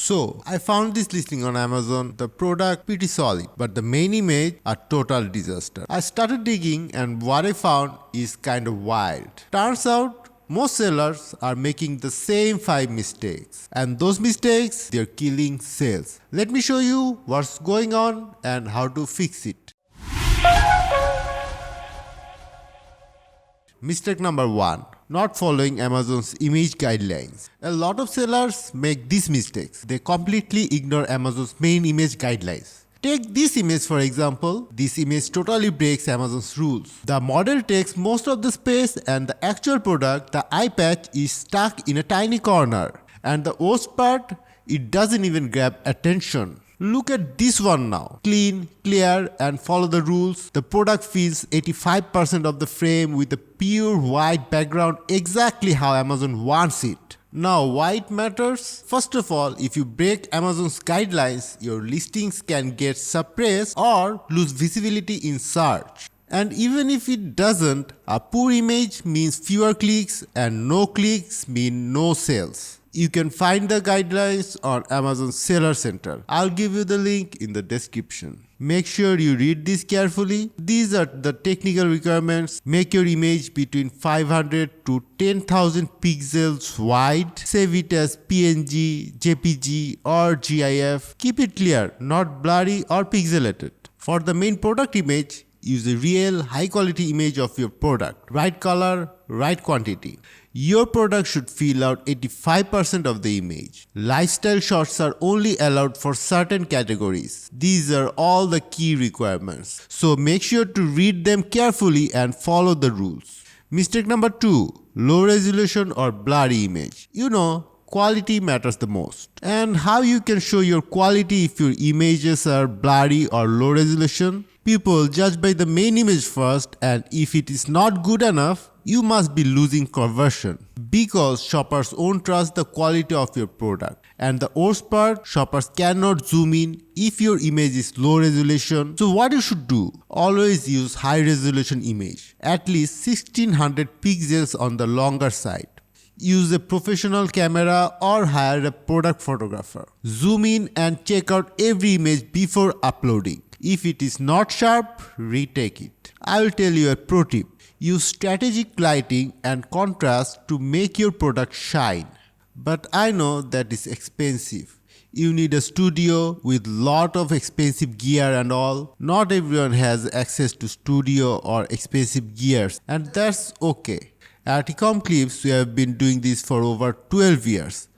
So I found this listing on Amazon, the product pretty solid, but the main image a total disaster. I started digging and what I found is kind of wild. Turns out most sellers are making the same 5 mistakes, and those mistakes they're killing sales. Let me show you what's going on and how to fix it. Mistake number 1. Not following Amazon's image guidelines. A lot of sellers make these mistakes. They completely ignore Amazon's main image guidelines. Take this image for example. This image totally breaks Amazon's rules. The model takes most of the space and the actual product, the eye patch, is stuck in a tiny corner. And the worst part, it doesn't even grab attention. Look at this one now. Clean, clear, and follow the rules. The product fills 85% of the frame with a pure white background, exactly how Amazon wants it. Now, why it matters? First of all, if you break Amazon's guidelines, your listings can get suppressed or lose visibility in search. And even if it doesn't, a poor image means fewer clicks, and no clicks mean no sales. You can find the guidelines on Amazon Seller Center. I'll give you the link in the description. Make sure you read this carefully. These are the technical requirements. Make your image between 500 to 10,000 pixels wide. Save it as PNG, JPG or GIF. Keep it clear, not blurry or pixelated. For the main product image, use a real high quality image of your product. Right color, right quantity. Your product should fill out 85% of the image. Lifestyle shots are only allowed for certain categories. These are all the key requirements. So make sure to read them carefully and follow the rules. Mistake number 2. Low resolution or blurry image. Quality matters the most. And how you can show your quality if your images are blurry or low resolution? People judge by the main image first, and if it is not good enough, you must be losing conversion. Because shoppers won't trust the quality of your product. And the worst part, shoppers cannot zoom in if your image is low resolution. So what you should do? Always use high resolution image. At least 1600 pixels on the longer side. Use a professional camera or hire a product photographer. Zoom in and check out every image before uploading. If it is not sharp, retake it. I will tell you a pro tip. Use strategic lighting and contrast to make your product shine. But I know that is expensive. You need a studio with lot of expensive gear and all. Not everyone has access to studio or expensive gears, and that's okay. At Ecomclips, we have been doing this for over 12 years.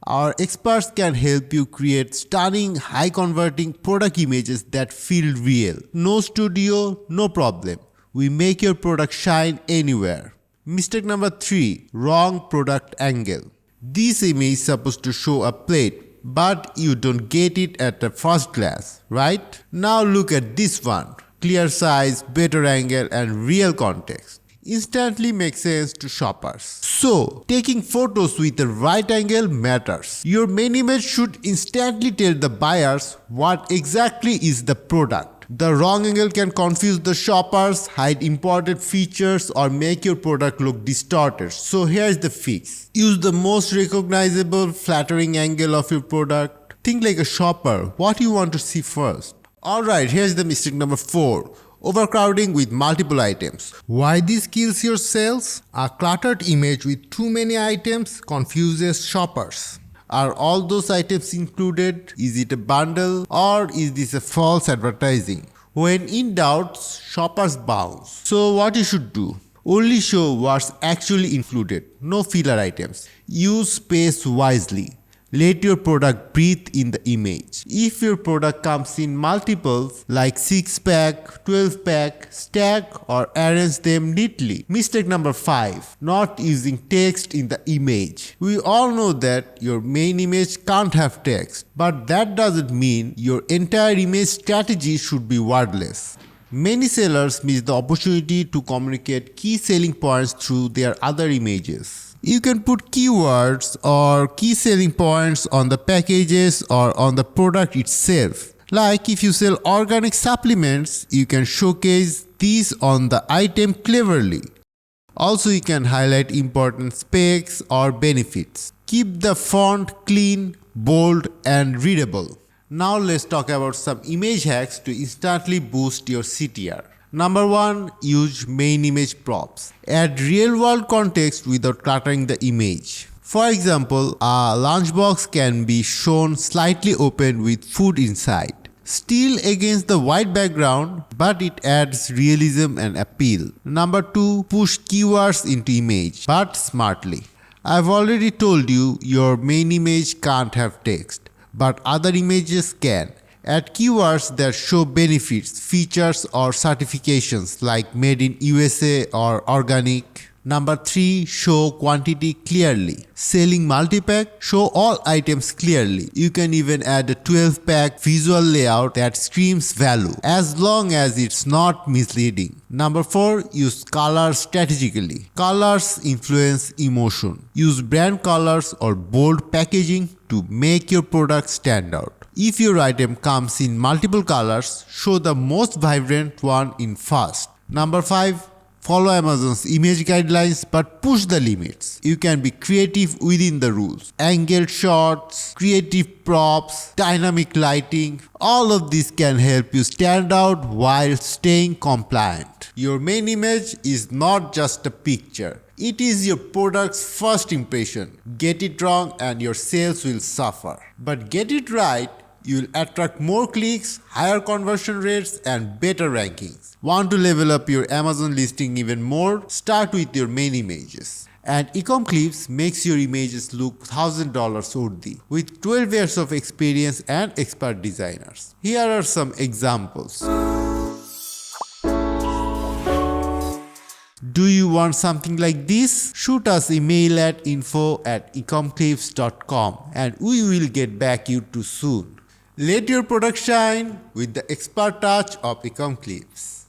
Our experts can help you create stunning, high-converting product images that feel real. No studio, no problem. We make your product shine anywhere. Mistake number 3. Wrong product angle. This image is supposed to show a plate, but you don't get it at the first glance, right? Now look at this one. Clear size, better angle, and real context. Instantly makes sense to shoppers. So, taking photos with the right angle matters. Your main image should instantly tell the buyers what exactly is the product. The wrong angle can confuse the shoppers, hide important features, or make your product look distorted. So here's the fix. Use the most recognizable, flattering angle of your product. Think like a shopper. What you want to see first. Alright, here's the mistake number 4. Overcrowding with multiple items. Why this kills your sales? A cluttered image with too many items confuses shoppers. Are all those items included? Is it a bundle? Or is this a false advertising? When in doubt, shoppers bounce. So what you should do? Only show what's actually included. No filler items. Use space wisely. Let your product breathe in the image. If your product comes in multiples like 6-pack, 12-pack, stack or arrange them neatly. Mistake number 5. Not using text in the image. We all know that your main image can't have text, but that doesn't mean your entire image strategy should be wordless. Many sellers miss the opportunity to communicate key selling points through their other images. You can put keywords or key selling points on the packages or on the product itself. Like if you sell organic supplements, you can showcase these on the item cleverly. Also, you can highlight important specs or benefits. Keep the font clean, bold, and readable. Now let's talk about some image hacks to instantly boost your CTR. Number 1. Use main image props. Add real-world context without cluttering the image. For example, a lunchbox can be shown slightly open with food inside. Still against the white background, but it adds realism and appeal. Number 2. Push keywords into image, but smartly. I've already told you your main image can't have text, but other images can. Add keywords that show benefits, features, or certifications like made in USA or organic. Number 3. Show quantity clearly. Selling multi-pack, show all items clearly. You can even add a 12-pack visual layout that screams value, as long as it's not misleading. Number 4. Use colors strategically. Colors influence emotion. Use brand colors or bold packaging to make your product stand out. If your item comes in multiple colors, show the most vibrant one in first. Number 5. Follow Amazon's image guidelines but push the limits. You can be creative within the rules. Angled shots, creative props, dynamic lighting, all of this can help you stand out while staying compliant. Your main image is not just a picture. It is your product's first impression. Get it wrong and your sales will suffer. But get it right, you'll attract more clicks, higher conversion rates, and better rankings. Want to level up your Amazon listing even more? Start with your main images. And Ecom Clips makes your images look $1,000 worthy with 12 years of experience and expert designers. Here are some examples. Do you want something like this? Shoot us email at info@ecomclips.com and we will get back you too soon. Let your product shine with the expert touch of Ecom Clips.